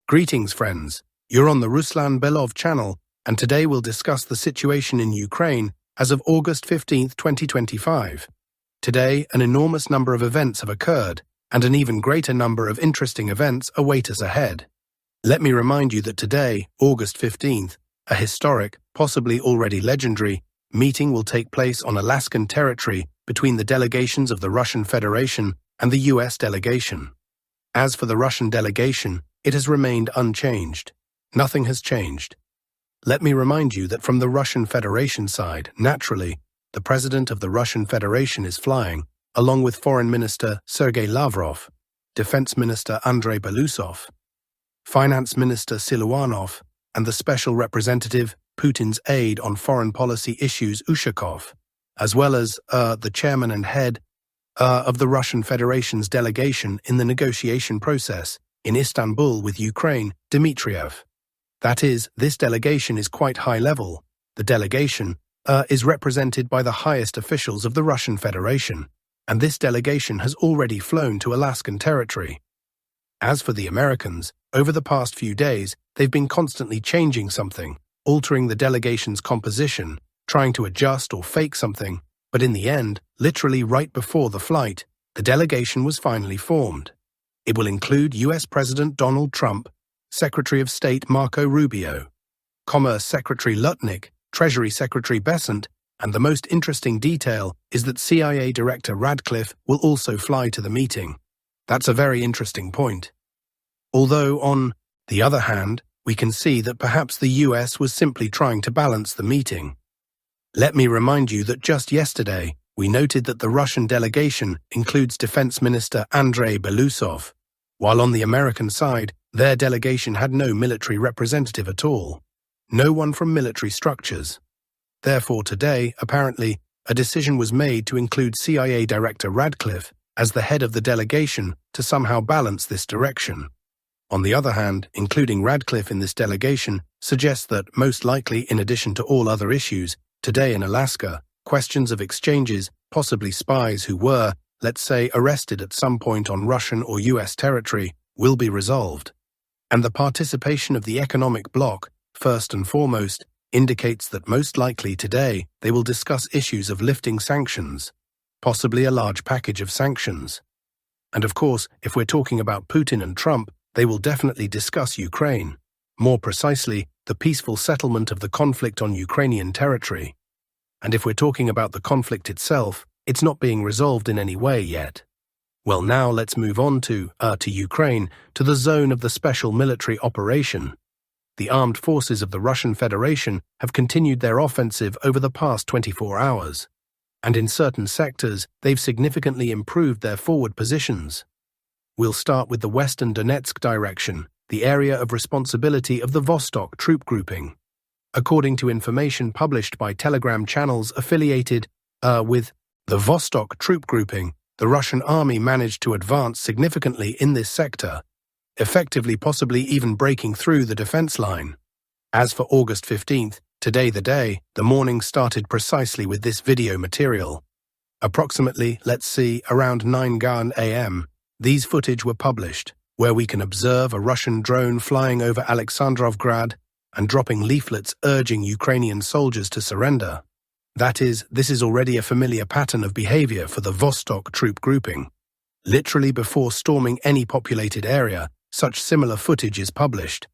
Greetings, friends. You're on the Ruslan Belov channel, and today we'll discuss the situation in Ukraine as of August 15, 2025. Today, an enormous number of events have occurred, and an even greater number of interesting events await us ahead. Let me remind you that today, August 15th, a historic, possibly already legendary, meeting will take place on Alaskan territory between the delegations of the Russian Federation and the US delegation. As for the Russian delegation, it has remained unchanged. Nothing has changed. Let me remind you that from the Russian Federation side, naturally, the President of the Russian Federation is flying, along with Foreign Minister Sergei Lavrov, Defense Minister Andrei Belousov, Finance Minister Siluanov, and the Special Representative, Putin's aide on foreign policy issues Ushakov, as well as the chairman and head of the Russian Federation's delegation in the negotiation process in Istanbul with Ukraine, Dmitriev. That is, this delegation is quite high level. The delegation is represented by the highest officials of the Russian Federation, and this delegation has already flown to Alaskan territory. As for the Americans, over the past few days, they've been constantly changing something, altering the delegation's composition, trying to adjust or fake something, but in the end, literally right before the flight, the delegation was finally formed. It will include US President Donald Trump, Secretary of State Marco Rubio, Commerce Secretary Lutnick, Treasury Secretary Bessent, and the most interesting detail is that CIA Director Radcliffe will also fly to the meeting. That's a very interesting point. Although, on the other hand, we can see that perhaps the US was simply trying to balance the meeting. Let me remind you that just yesterday, we noted that the Russian delegation includes Defense Minister Andrei Belousov, while on the American side, their delegation had no military representative at all. No one from military structures. Therefore today, apparently, a decision was made to include CIA Director Radcliffe as the head of the delegation to somehow balance this direction. On the other hand, including Radcliffe in this delegation suggests that, most likely in addition to all other issues, today in Alaska, questions of exchanges, possibly spies who were, let's say, arrested at some point on Russian or US territory, will be resolved. And the participation of the economic bloc, first and foremost, indicates that most likely today they will discuss issues of lifting sanctions, possibly a large package of sanctions. And of course, if we're talking about Putin and Trump, they will definitely discuss Ukraine. More precisely, the peaceful settlement of the conflict on Ukrainian territory. And if we're talking about the conflict itself, it's not being resolved in any way yet. Well, now let's move on to Ukraine, to the zone of the special military operation. The armed forces of the Russian Federation have continued their offensive over the past 24 hours. And in certain sectors, they've significantly improved their forward positions. We'll start with the western Donetsk direction, the area of responsibility of the Vostok troop grouping. According to information published by Telegram channels affiliated with the Vostok troop grouping, the Russian army managed to advance significantly in this sector, effectively possibly even breaking through the defense line. As for August 15th, today the day, the morning started precisely with this video material. Approximately, let's see, around 9 a.m., these footage were published, where we can observe a Russian drone flying over Alexandrovgrad and dropping leaflets urging Ukrainian soldiers to surrender. That is, this is already a familiar pattern of behavior for the Vostok troop grouping. Literally before storming any populated area, such similar footage is published.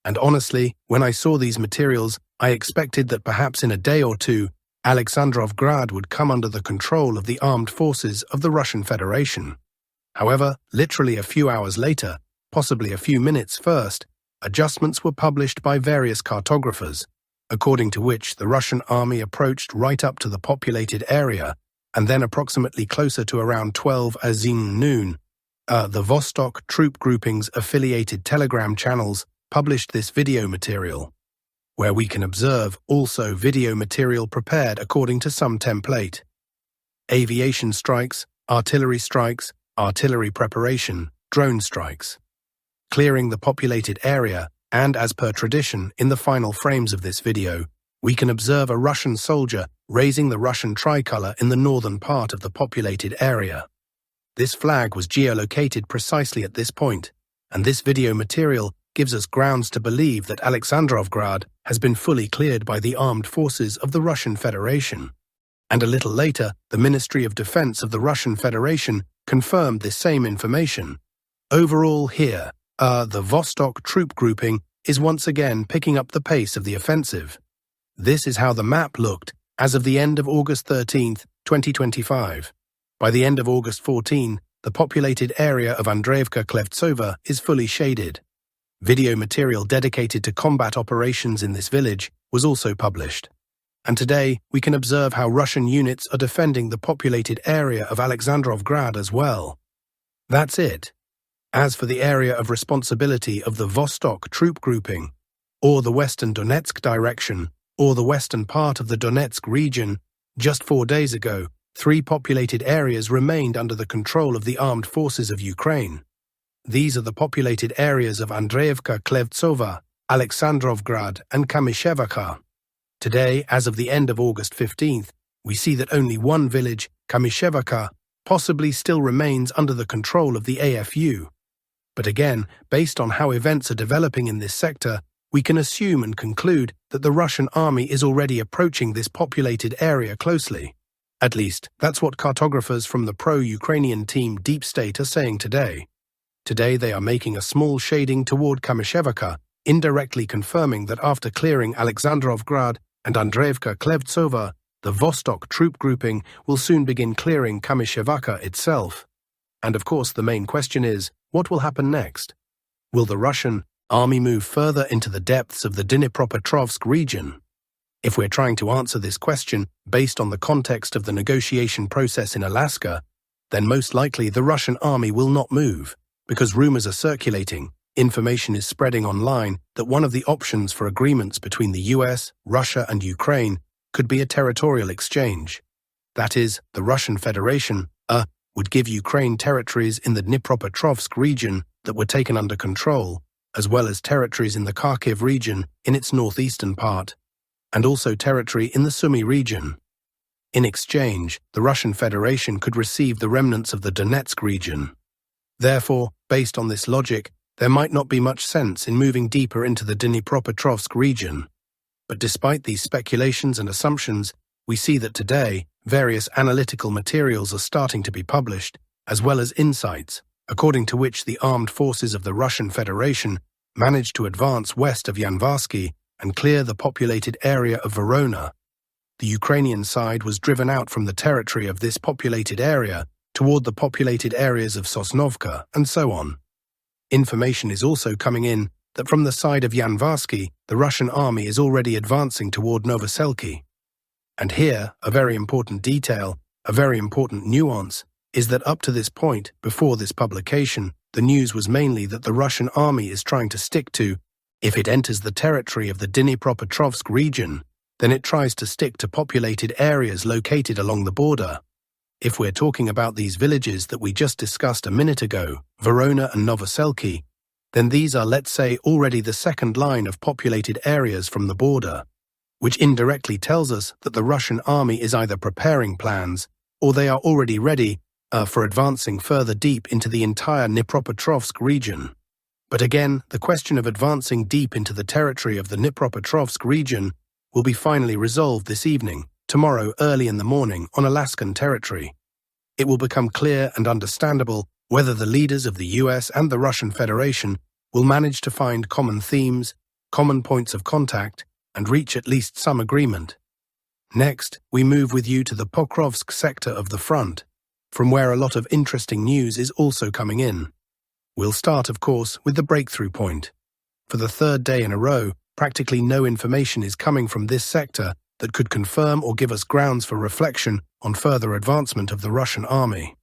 And honestly, when I saw these materials, I expected that perhaps in a day or two, Alexandrovgrad would come under the control of the armed forces of the Russian Federation. However, literally a few hours later, possibly a few minutes first, adjustments were published by various cartographers, according to which the Russian army approached right up to the populated area, and then approximately closer to around 12 noon, the Vostok troop grouping's affiliated Telegram channels published this video material, where we can observe also video material prepared according to some template. Aviation strikes, artillery preparation, drone strikes. Clearing the populated area, and as per tradition, in the final frames of this video, we can observe a Russian soldier raising the Russian tricolor in the northern part of the populated area. This flag was geolocated precisely at this point, and this video material gives us grounds to believe that Alexandrovgrad has been fully cleared by the armed forces of the Russian Federation. And a little later, the Ministry of Defense of the Russian Federation confirmed this same information. Overall here, the Vostok troop grouping is once again picking up the pace of the offensive. This is how the map looked as of the end of August 13, 2025. By the end of August 14, the populated area of Andreevka-Klevtsova is fully shaded. Video material dedicated to combat operations in this village was also published. And today, we can observe how Russian units are defending the populated area of Alexandrovgrad as well. That's it. As for the area of responsibility of the Vostok troop grouping, or the Western Donetsk direction, or the western part of the Donetsk region, just 4 days ago, 3 populated areas remained under the control of the armed forces of Ukraine. These are the populated areas of Andreevka-Klevtsova, Alexandrovgrad, and Kamyshevaka. Today, as of the end of August 15th, we see that only one village, Kamyshevaka, possibly still remains under the control of the AFU. But again, based on how events are developing in this sector, we can assume and conclude that the Russian army is already approaching this populated area closely. At least, that's what cartographers from the pro-Ukrainian team Deep State are saying today. Today they are making a small shading toward Kamyshevaka, indirectly confirming that after clearing Alexandrovgrad and Andreevka-Klevtsova, the Vostok troop grouping will soon begin clearing Kamyshevaka itself. And of course the main question is, what will happen next? Will the Russian army move further into the depths of the Dnipropetrovsk region? If we're trying to answer this question based on the context of the negotiation process in Alaska, then most likely the Russian army will not move, because rumors are circulating, information is spreading online that one of the options for agreements between the US, Russia and Ukraine could be a territorial exchange. That is, the Russian Federation, would give Ukraine territories in the Dnipropetrovsk region that were taken under control, as well as territories in the Kharkiv region in its northeastern part, and also territory in the Sumy region. In exchange, the Russian Federation could receive the remnants of the Donetsk region. Therefore, based on this logic, there might not be much sense in moving deeper into the Dnipropetrovsk region. But despite these speculations and assumptions, we see that today, various analytical materials are starting to be published, as well as insights, according to which the armed forces of the Russian Federation managed to advance west of Yanvarsky and clear the populated area of Verona. The Ukrainian side was driven out from the territory of this populated area toward the populated areas of Sosnovka, and so on. Information is also coming in that from the side of Yanvarsky, the Russian army is already advancing toward Novoselky. And here, a very important detail, a very important nuance, is that up to this point, before this publication, the news was mainly that the Russian army is trying to stick to, if it enters the territory of the Dnipropetrovsk region, then it tries to stick to populated areas located along the border. If we're talking about these villages that we just discussed a minute ago, Verona and Novoselky, then these are, let's say, already the second line of populated areas from the border, which indirectly tells us that the Russian army is either preparing plans or they are already ready for advancing further deep into the entire Dnipropetrovsk region. But again, the question of advancing deep into the territory of the Dnipropetrovsk region will be finally resolved this evening, tomorrow early in the morning on Alaskan territory. It will become clear and understandable whether the leaders of the US and the Russian Federation will manage to find common themes, common points of contact, and reach at least some agreement. Next, we move with you to the Pokrovsk sector of the front, from where a lot of interesting news is also coming in. We'll start, of course, with the breakthrough point. For the third day in a row, practically no information is coming from this sector that could confirm or give us grounds for reflection on further advancement of the Russian army.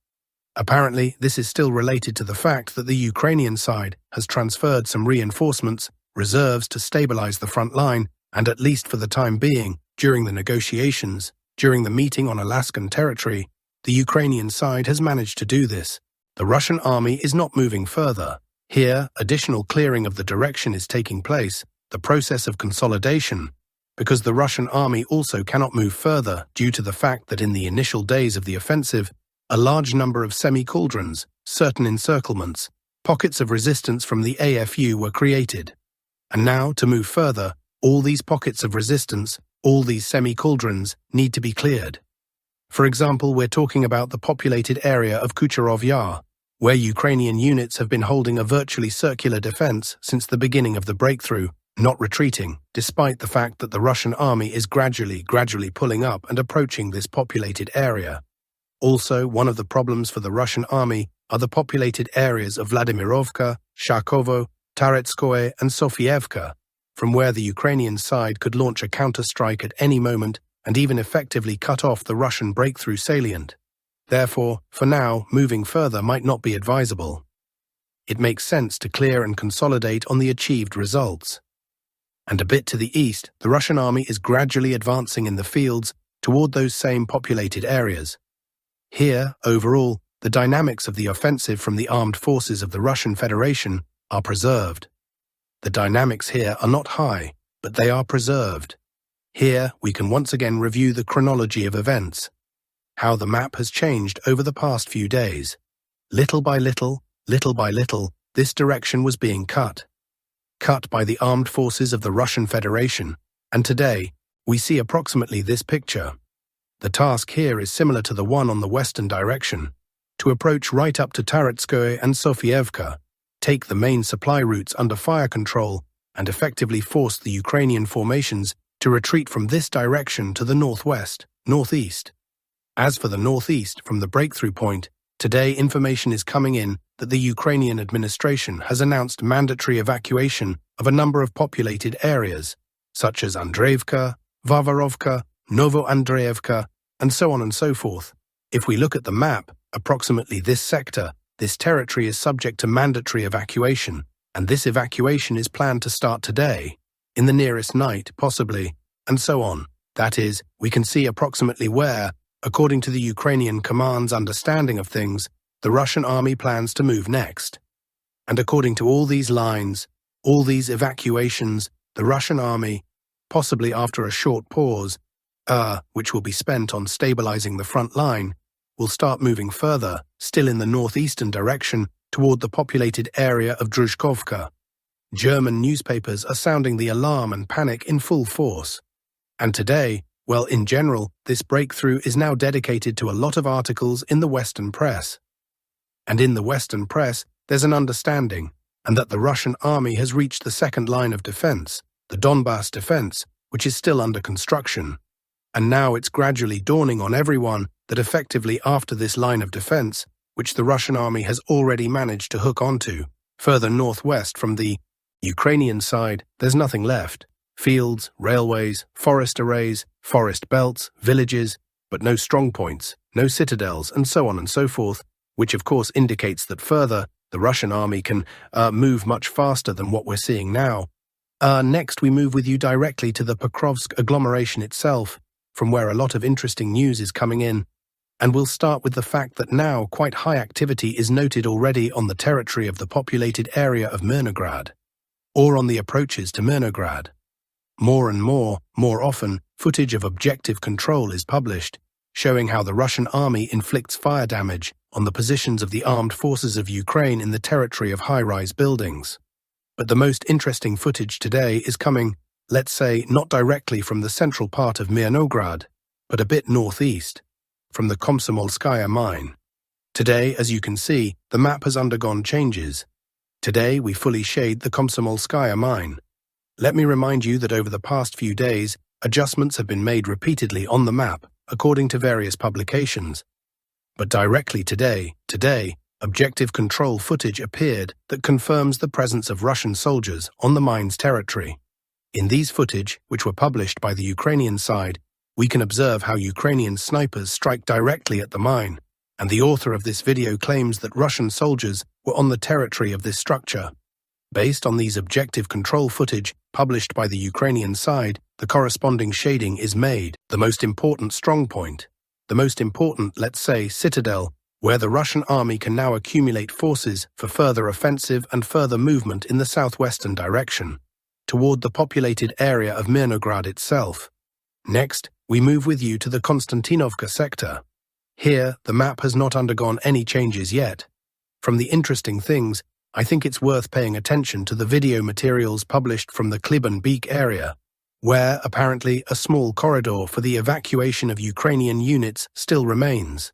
Apparently, this is still related to the fact that the Ukrainian side has transferred some reinforcements, reserves to stabilize the front line, and at least for the time being, during the negotiations, during the meeting on Alaskan territory, the Ukrainian side has managed to do this. The Russian army is not moving further. Here, additional clearing of the direction is taking place, the process of consolidation, because the Russian army also cannot move further due to the fact that in the initial days of the offensive, a large number of semi-cauldrons, certain encirclements, pockets of resistance from the AFU were created. And now, to move further, all these pockets of resistance, all these semi-cauldrons, need to be cleared. For example, we're talking about the populated area of Kucherov Yar, where Ukrainian units have been holding a virtually circular defense since the beginning of the breakthrough, not retreating, despite the fact that the Russian army is gradually pulling up and approaching this populated area. Also, one of the problems for the Russian army are the populated areas of Vladimirovka, Sharkovo, Taretskoye and Sofievka, from where the Ukrainian side could launch a counterstrike at any moment and even effectively cut off the Russian breakthrough salient. Therefore, for now, moving further might not be advisable. It makes sense to clear and consolidate on the achieved results. And a bit to the east, the Russian army is gradually advancing in the fields toward those same populated areas. Here, overall, the dynamics of the offensive from the armed forces of the Russian Federation are preserved. The dynamics here are not high, but they are preserved. Here, we can once again review the chronology of events, how the map has changed over the past few days. Little by little, this direction was being cut by the armed forces of the Russian Federation, and today, we see approximately this picture. The task here is similar to the one on the western direction, to approach right up to Taretskoye and Sofievka, take the main supply routes under fire control, and effectively force the Ukrainian formations to retreat from this direction to the northeast. As for the northeast, from the breakthrough point, today information is coming in that the Ukrainian administration has announced mandatory evacuation of a number of populated areas, such as Andreevka, Varvarovka, Novoandreevka, and so on and so forth. If we look at the map, approximately this sector, this territory is subject to mandatory evacuation, and this evacuation is planned to start today, in the nearest night, possibly, and so on. That is, we can see approximately where, according to the Ukrainian command's understanding of things, the Russian army plans to move next. And according to all these lines, all these evacuations, the Russian army, possibly after a short pause, which will be spent on stabilizing the front line, will start moving further, still in the northeastern direction, toward the populated area of Druzhkovka. German newspapers are sounding the alarm and panic in full force. And today, well, in general, this breakthrough is now dedicated to a lot of articles in the Western press. And in the Western press, there's an understanding, and that the Russian army has reached the second line of defense, the Donbass defense, which is still under construction. And now it's gradually dawning on everyone that effectively after this line of defense, which the Russian army has already managed to hook onto, further northwest from the Ukrainian side, there's nothing left. Fields, railways, forest arrays, forest belts, villages, but no strongpoints, no citadels, and so on and so forth, which of course indicates that further, the Russian army can move much faster than what we're seeing now. Next, we move with you directly to the Pokrovsk agglomeration itself, from where a lot of interesting news is coming in, and we'll start with the fact that now quite high activity is noted already on the territory of the populated area of Myrnohrad, or on the approaches to Myrnohrad. More and more often, footage of objective control is published, showing how the Russian army inflicts fire damage on the positions of the armed forces of Ukraine in the territory of high-rise buildings. But the most interesting footage today is coming, let's say, not directly from the central part of Myrnohrad, but a bit northeast, from the Komsomolskaya mine. Today, as you can see, the map has undergone changes. Today, we fully shade the Komsomolskaya mine. Let me remind you that over the past few days, adjustments have been made repeatedly on the map, according to various publications. But directly today, objective control footage appeared that confirms the presence of Russian soldiers on the mine's territory. In these footage, which were published by the Ukrainian side, we can observe how Ukrainian snipers strike directly at the mine, and the author of this video claims that Russian soldiers were on the territory of this structure. Based on these objective control footage published by the Ukrainian side, the corresponding shading is made, the most important strongpoint, the most important, let's say, citadel, where the Russian army can now accumulate forces for further offensive and further movement in the southwestern direction, toward the populated area of Myrnohrad itself. Next, we move with you to the Constantinovka sector. Here, the map has not undergone any changes yet. From the interesting things, I think it's worth paying attention to the video materials published from the Lyman area, where, apparently, a small corridor for the evacuation of Ukrainian units still remains.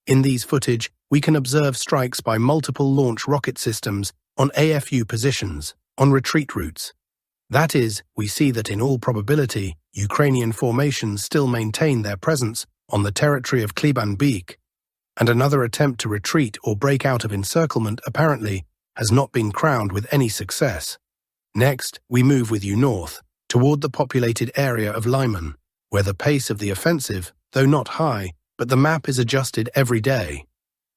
In these footage, we can observe strikes by multiple launch rocket systems on AFU positions, on retreat routes. That is, we see that in all probability, Ukrainian formations still maintain their presence on the territory of Lyman, and another attempt to retreat or break out of encirclement apparently has not been crowned with any success. Next, we move with you north, toward the populated area of Lyman, where the pace of the offensive, though not high, but the map is adjusted every day.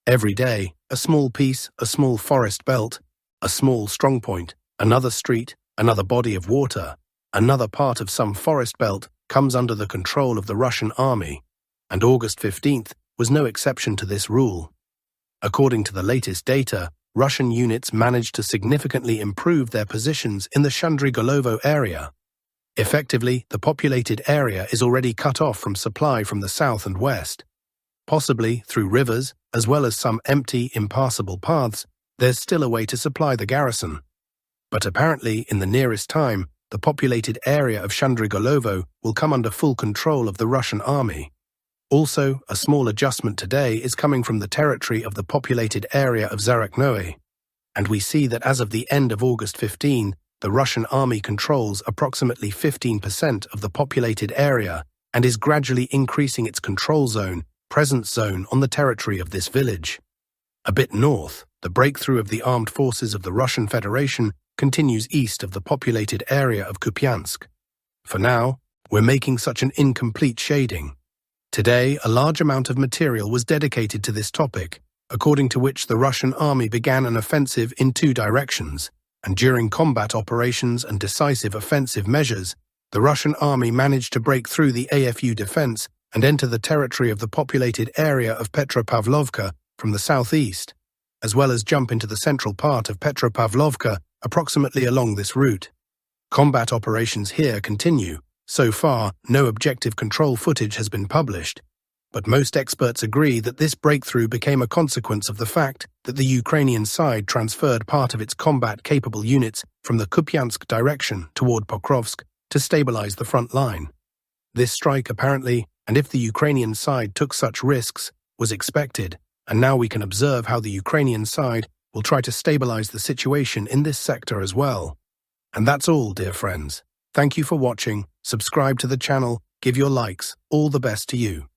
Every day, a small piece, a small forest belt, a small strongpoint, another street, another body of water, another part of some forest belt comes under the control of the Russian army, and August 15th was no exception to this rule. According to the latest data, Russian units managed to significantly improve their positions in the Shandrigolovo area. Effectively, the populated area is already cut off from supply from the south and west. Possibly through rivers, as well as some empty, impassable paths, there's still a way to supply the garrison. But apparently, in the nearest time, the populated area of Shandrigolovo will come under full control of the Russian army. Also, a small adjustment today is coming from the territory of the populated area of Zaraknoe, and we see that as of the end of August 15, the Russian army controls approximately 15% of the populated area and is gradually increasing its control zone, presence zone on the territory of this village. A bit north, the breakthrough of the armed forces of the Russian Federation continues east of the populated area of Kupyansk. For now, we're making such an incomplete shading. Today, a large amount of material was dedicated to this topic, according to which the Russian army began an offensive in two directions, and during combat operations and decisive offensive measures, the Russian army managed to break through the AFU defense and enter the territory of the populated area of Petropavlovka from the southeast, as well as jump into the central part of Petropavlovka approximately along this route. Combat operations here continue. So far, no objective control footage has been published, but most experts agree that this breakthrough became a consequence of the fact that the Ukrainian side transferred part of its combat-capable units from the Kupyansk direction toward Pokrovsk to stabilize the front line. This strike apparently, and if the Ukrainian side took such risks, was expected, and now we can observe how the Ukrainian side will try to stabilize the situation in this sector as well. And that's all, dear friends. Thank you for watching, subscribe to the channel, give your likes, all the best to you.